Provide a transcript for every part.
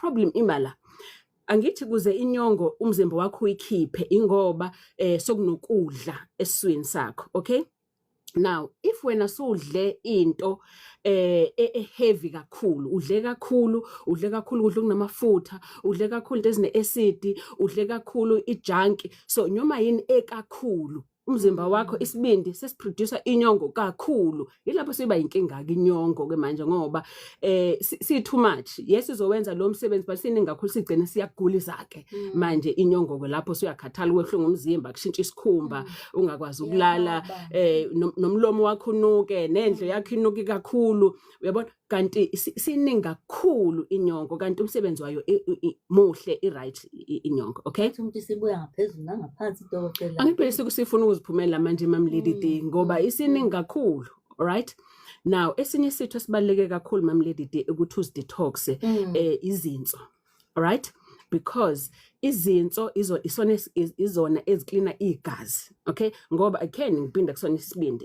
problem imala. Angithi kuze inyongo umzimba wakho uyikhiphe ingoba sokunokudla esiswini sakho, okay? Now, if wena sudle into heavy kakhulu, udle kakhulu kudla okunamafutha, udle kakhulu into ezine-acid, udle kakhulu ijunk, so noma yini ekakhulu umzimba wakho isibindi sesiproducer inyongo kakhulu. Yilapho siba inkinga ke inyongo ke manje ngoba si too much. Yes izowenza lo msebenzi but siningi kakhulu sigcina siyagulisa ke. Manje inyongo ke lapho suyakhathala uwehlungu umzimba kushintsha isikhumba ungakwazi ukulala nomlomo wakho unuke nendle yakho inuki kakhulu uyabona kanti siningi kakhulu inyongo kanti umsebenzi wayo muhle right inyongo, okay? Umuntu sibuya ngaphezulu nangaphansi dokotela. Angiphele sikusifuna ukuziphumela manje mamlady ngoba isiningi kakhulu, alright? Now esinye isitho sibaleke kakhulu mamlady ukuthi uzidetox izinso, alright? Because izinso izona ezicleana igazi, okay? Ngoba again ngiphinda kusona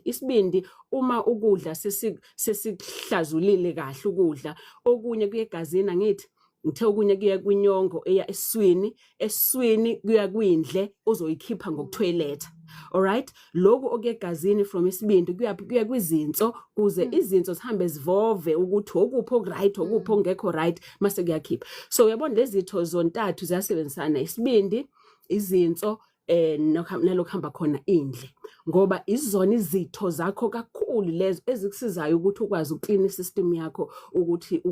isibindi uma ukudla sesihlazulile kahle ukudla okunye kuyegazini angithi ngithe okunye kuya kwinyongo eya esiswini kuya kwindle ozoyikhipha ngokuthoyiletha, alright? Lokho okuyegazini from isibindi kuya kwizinso kuze izinso zihambe zivove ukuthi okuphi okuright okuphi ongekho right mase kuyakhipha. So uyabona lezi zitho zontathu ziyasebenzisana isibindi izinso nalokho hamba khona indle ngoba izona izitho zakho kakhulu lezo ezikusizayo ukuthi ukwazi uklina isystem yakho ukuthi